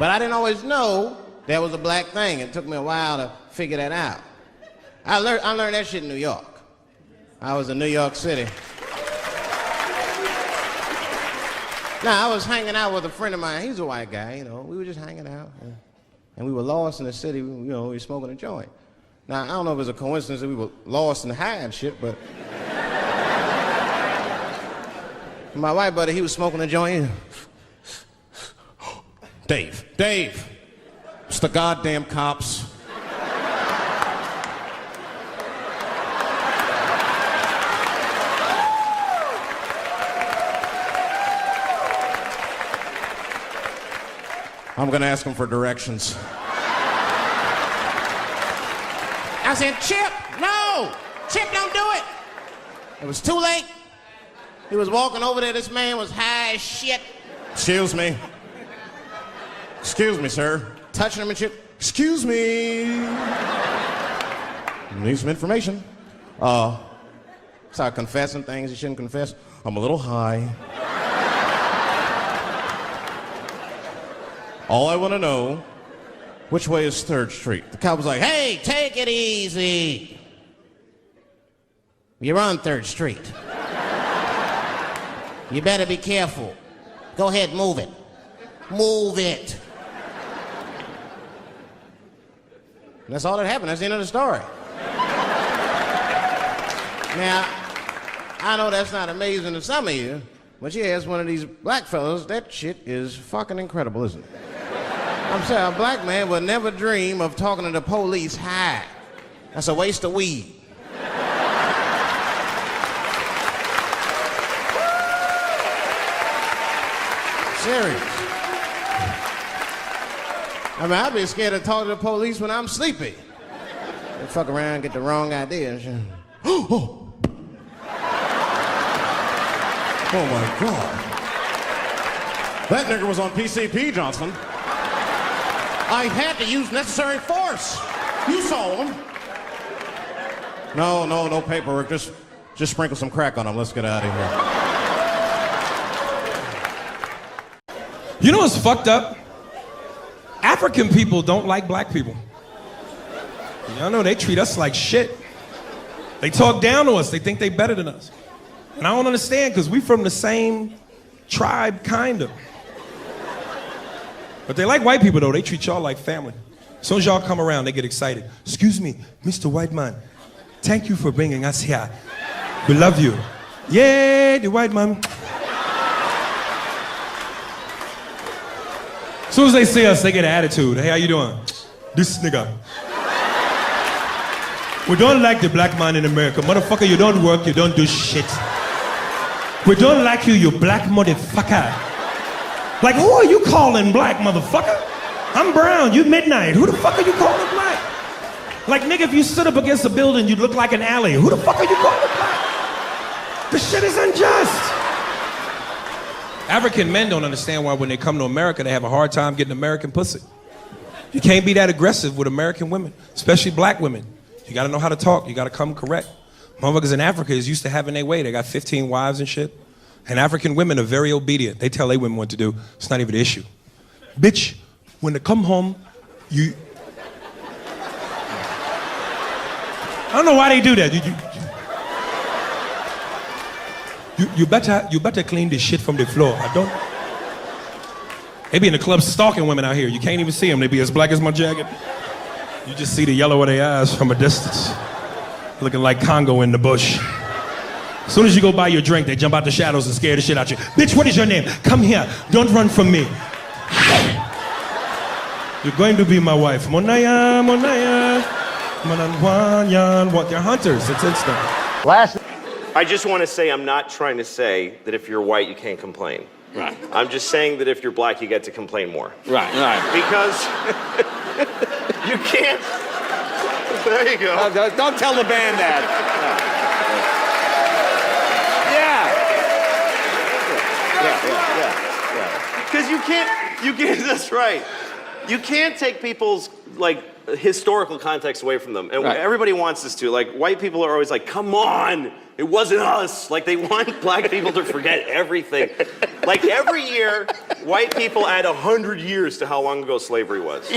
But I didn't always know that was a black thing. It took me a while to figure that out. I learned that shit in New York. I was in New York City. Now, I was hanging out with a friend of mine. He's a white guy, you know. We were just hanging out. And we were lost in the city. We were smoking a joint. Now, I don't know if it was a coincidence that we were lost and high and shit, but... my white buddy, he was smoking a joint. Dave, it's the goddamn cops. I'm gonna ask him for directions. I said, Chip, no! Chip, don't do it! It was too late. He was walking over there, this man was high as shit. Excuse me, sir. Touching him and shit. Excuse me. Need some information. Start confessing things you shouldn't confess. I'm a little high. All I want to know, which way is 3rd Street? The cop was like, hey, take it easy. You're on 3rd Street. You better be careful. Go ahead, move it. Move it. And that's all that happened. That's the end of the story. Now, I know that's not amazing to some of you, but you ask one of these black fellas, that shit is fucking incredible, isn't it? I'm saying a black man would never dream of talking to the police high. That's a waste of weed. Serious. I mean, I'd be scared to talk to the police when I'm sleepy. They fuck around and get the wrong idea and shit. Oh my God. That nigga was on PCP, Johnson. I had to use necessary force. You saw him. No paperwork. Just sprinkle some crack on him. Let's get out of here. You know what's fucked up? African people don't like black people. Y'all know they treat us like shit. They talk down to us. They think they better than us. And I don't understand, because we from the same tribe, kind of. But they like white people, though. They treat y'all like family. As soon as y'all come around, they get excited. Excuse me, Mr. White Man. Thank you for bringing us here. We love you. Yeah, the white man. As soon as they see us, they get an attitude. Hey, how you doing? This nigga. We don't like the black man in America. Motherfucker, you don't work, you don't do shit. We don't like you, you black motherfucker. Like, who are you calling black, motherfucker? I'm brown, you midnight. Who the fuck are you calling black? Like, nigga, if you stood up against a building, you'd look like an alley. Who the fuck are you calling black? This shit is unjust. African men don't understand why when they come to America, they have a hard time getting American pussy. You can't be that aggressive with American women, especially black women. You gotta know how to talk, you gotta come correct. Motherfuckers in Africa is used to having their way. They got 15 wives and shit. And African women are very obedient. They tell their women what to do. It's not even an issue. Bitch, when they come home, you... I don't know why they do that. You better clean this shit from the floor. I don't... They be in the club stalking women out here. You can't even see them. They be as black as my jacket. You just see the yellow of their eyes from a distance. Looking like Congo in the bush. As soon as you go buy your drink, they jump out the shadows and scare the shit out you. Bitch, what is your name? Come here. Don't run from me. You're going to be my wife. Monaya, Monaya. They're hunters. It's instant. I just want to say I'm not trying to say that if you're white, you can't complain. Right. I'm just saying that if you're black, you get to complain more. Right. Because you can't. There you go. Don't tell the band that. Yeah. Because you can't, that's right. You can't take people's, like, historical context away from them. And Right. everybody wants us to. Like, white people are always like, come on, it wasn't us. Like, they want black people to forget everything. Like, every year, white people add 100 years to how long ago slavery was.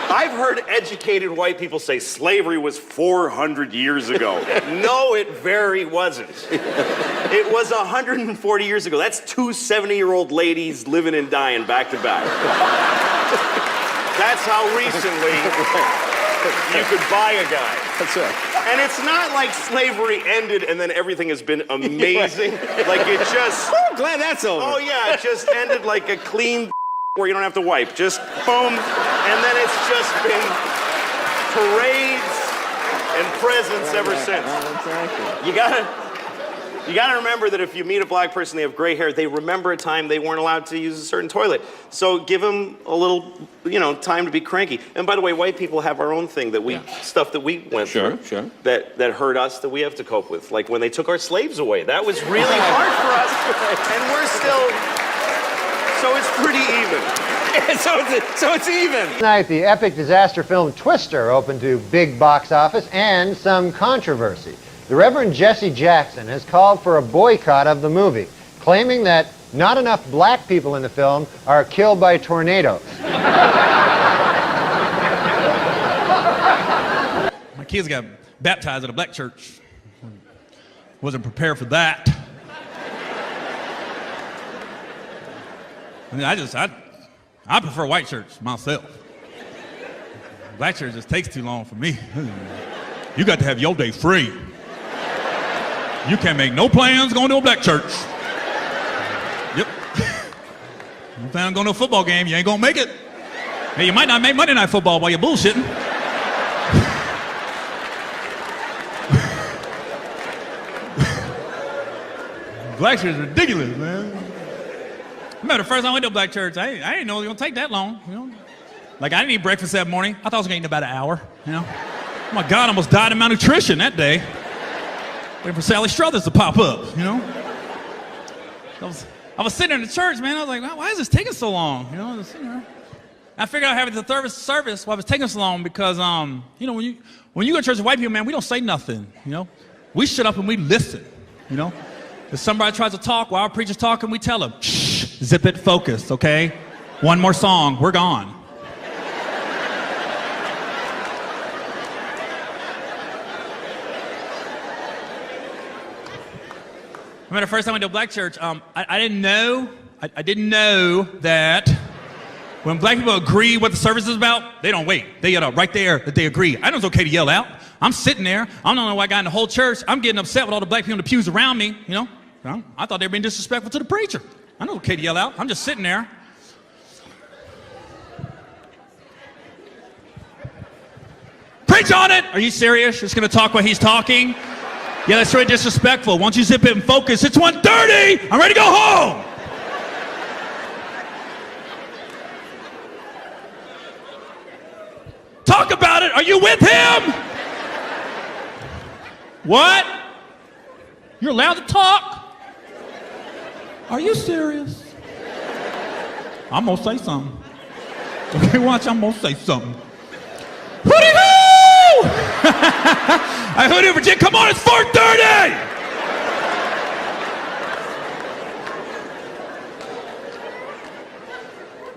I've heard educated white people say slavery was 400 years ago. No, it very wasn't. It was 140 years ago. That's two 70-year-old ladies living and dying back to back. That's how recently you could buy a guy. That's right. And it's not like slavery ended and then everything has been amazing. Like it just... Oh, glad that's over. Oh yeah, it just ended like a clean where you don't have to wipe. Just boom, and then it's just been parades and presents ever since. Exactly. You gotta remember that if you meet a black person, they have gray hair, they remember a time they weren't allowed to use a certain toilet. So give them a little, time to be cranky. And by the way, white people have our own thing that stuff that we went through that hurt us that we have to cope with. Like when they took our slaves away, that was really hard for us, and we're still, so it's pretty even. so it's even. Tonight, the epic disaster film Twister opened to big box office and some controversy. The Reverend Jesse Jackson has called for a boycott of the movie, claiming that not enough black people in the film are killed by tornadoes. My kids got baptized at a black church. Wasn't prepared for that. I mean, I prefer white church myself. Black church just takes too long for me. You got to have your day free. You can't make no plans going to a black church. Yep. You plan on going to a football game, you ain't gonna make it. Hey, you might not make Monday Night Football while you're bullshitting. Black church is ridiculous, man. I remember the first time I went to a black church, I didn't know it was gonna take that long, Like, I didn't eat breakfast that morning. I thought I was gonna eat in about an hour, Oh my God, I almost died of malnutrition that day. Waiting for Sally Struthers to pop up, I was sitting in the church, man. I was like, why is this taking so long? I was sitting there. I figured out having the service why it was taking so long because, when you go to church with white people, man, we don't say nothing, We shut up and we listen, If somebody tries to talk while our preacher's talking, we tell them, shh, zip it, focus, okay? One more song, we're gone. I remember the first time I went to a black church, I didn't know that when black people agree what the service is about, they don't wait. They yell out right there that they agree. I know it's okay to yell out. I'm sitting there. I'm the only white guy in the whole church. I'm getting upset with all the black people in the pews around me, I thought they were being disrespectful to the preacher. I know it's okay to yell out. I'm just sitting there. Preach on it! Are you serious? You're just gonna talk while he's talking? Yeah, that's really disrespectful. Once you zip it and focus, it's 1:30. I'm ready to go home. Talk about it. Are you with him? What? You're allowed to talk? Are you serious? I'm gonna say something. Okay, watch, I'm gonna say something. Hootie-hoo! I heard it, Virginia. Come on, it's 4:30.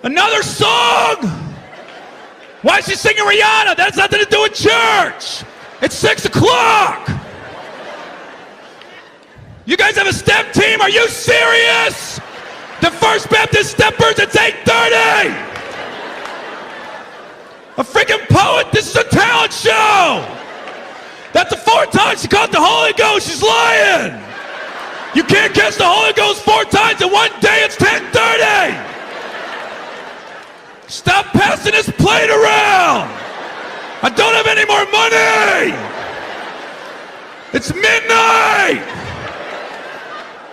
Another song. Why is she singing Rihanna? That has nothing to do with church. It's 6 o'clock. You guys have a step team? Are you serious? The First Baptist Steppers, it's 8:30. A freaking poet, this is a talent show. That's the 4th time she caught the Holy Ghost, she's lying. You can't catch the Holy Ghost 4 times in one day, it's 10:30. Stop passing this plate around. I don't have any more money. It's midnight.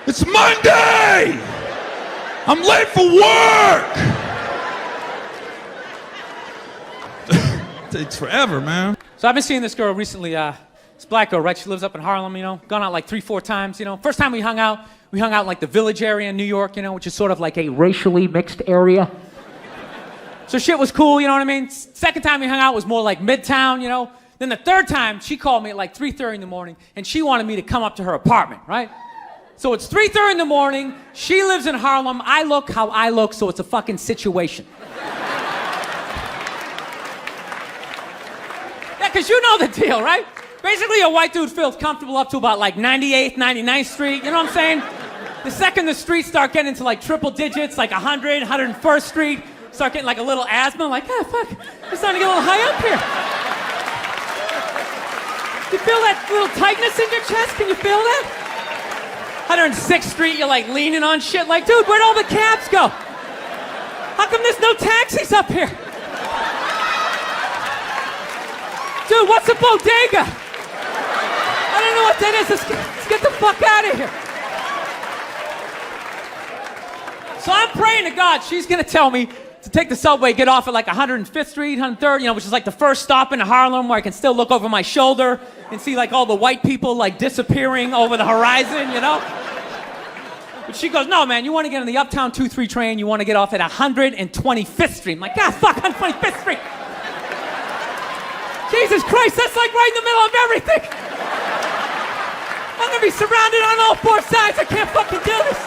It's Monday. I'm late for work. It takes forever, man. So I've been seeing this girl recently, this black girl, right? She lives up in Harlem, gone out like 3-4 times, First time we hung out in like the Village area in New York, which is sort of like a racially mixed area. So shit was cool, you know what I mean? Second time we hung out was more like Midtown, you know? Then the third time, she called me at like 3:30 in the morning, and she wanted me to come up to her apartment, right? So it's 3:30 in the morning, she lives in Harlem, I look how I look, so it's a fucking situation. Yeah, because you know the deal, right? Basically, a white dude feels comfortable up to about like 98th, 99th Street, you know what I'm saying? The second the streets start getting into like triple digits, like 100, 101st Street, start getting like a little asthma, I'm like, ah, fuck, I'm starting to get a little high up here. You feel that little tightness in your chest? Can you feel that? 106th Street, you're like leaning on shit like, dude, where'd all the cabs go? How come there's no taxis up here? Dude, what's a bodega? I don't know what that is. Let's get the fuck out of here. So I'm praying to God she's gonna tell me to take the subway, get off at like 105th Street, 103rd, you know, which is like the first stop in Harlem where I can still look over my shoulder and see like all the white people like disappearing over the horizon, you know? But she goes, no, man, you want to get on the Uptown 2-3 train, you want to get off at 125th Street. I'm like, God, fuck, 125th Street. Jesus Christ, that's like right in the middle of everything. I'm gonna be surrounded on all four sides. I can't fucking do this.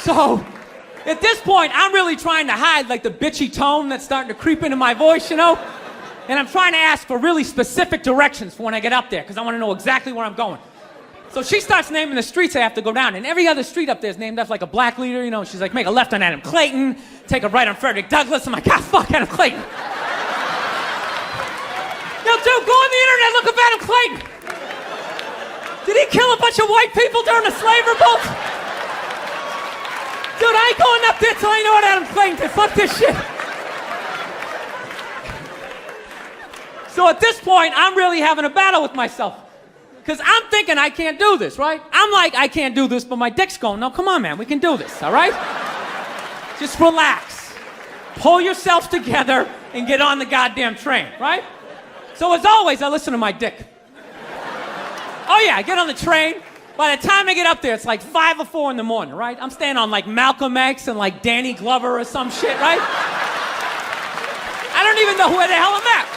So, at this point, I'm really trying to hide like the bitchy tone that's starting to creep into my voice, you know? And I'm trying to ask for really specific directions for when I get up there, because I want to know exactly where I'm going. So she starts naming the streets I have to go down, and every other street up there is named after like a black leader, you know? She's like, make a left on Adam Clayton, take a right on Frederick Douglass. I'm like, God, fuck Adam Clayton. Yo, dude, go on the internet, look up Adam Clayton. Did he kill a bunch of white people during the slave revolt? Dude, I ain't going up there till I know what Adam Clayton did. Fuck this shit. So at this point, I'm really having a battle with myself. Because I'm thinking I can't do this, right? I'm like, I can't do this, but my dick's going, no, come on, man, we can do this, all right? Just relax. Pull yourself together and get on the goddamn train, right? So as always, I listen to my dick. Oh yeah, I get on the train. By the time I get up there, it's like 5 or 4 in the morning, right? I'm staying on like Malcolm X and like Danny Glover or some shit, right? I don't even know where the hell I'm at.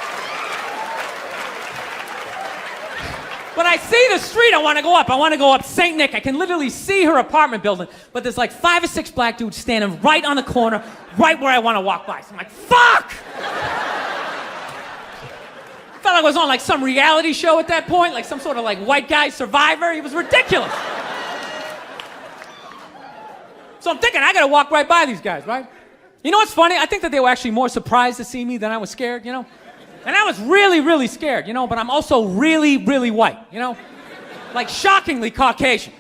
When I see the street I want to go up, I want to go up St. Nick. I can literally see her apartment building, but there's like 5 or 6 black dudes standing right on the corner, right where I want to walk by. So I'm like, fuck! Felt like I was on like some reality show at that point, like some sort of like white guy survivor. It was ridiculous. So I'm thinking, I gotta walk right by these guys, right? You know what's funny? I think that they were actually more surprised to see me than I was scared, you know? And I was really, really scared, you know, but I'm also really, really white, you know? Like shockingly Caucasian.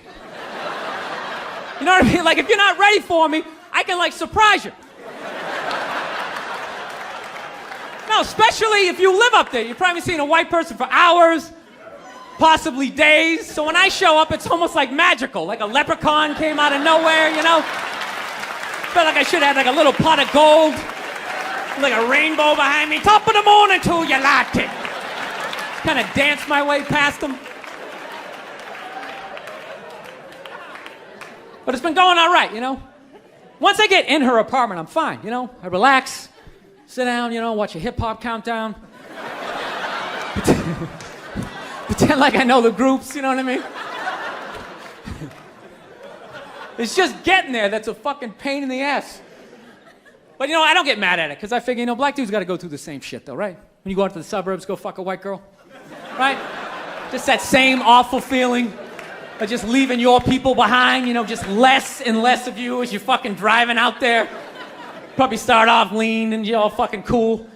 You know what I mean? Like if you're not ready for me, I can like surprise you. No, especially if you live up there. You've probably seen a white person for hours, possibly days. So when I show up, it's almost like magical, like a leprechaun came out of nowhere, you know? Felt like I should have had like a little pot of gold. Like a rainbow behind me. Top of the morning to you, latte. Kind of dance my way past them. But it's been going all right, you know? Once I get in her apartment, I'm fine, you know? I relax, sit down, you know, watch a hip-hop countdown. Pretend like I know the groups, you know what I mean? It's just getting there that's a fucking pain in the ass. But, you know, I don't get mad at it, because I figure, you know, black dudes got to go through the same shit, though, right? When you go out to the suburbs, go fuck a white girl, right? Just that same awful feeling of just leaving your people behind, you know, just less and less of you as you're fucking driving out there. Probably start off lean and you're all fucking cool.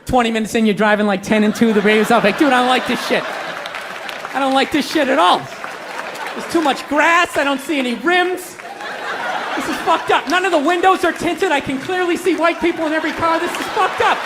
20 minutes in, you're driving like 10 and 2, the radio's off. Like, dude, I don't like this shit. I don't like this shit at all. There's too much grass, I don't see any rims. This is fucked up. None of the windows are tinted. I can clearly see white people in every car. This is fucked up.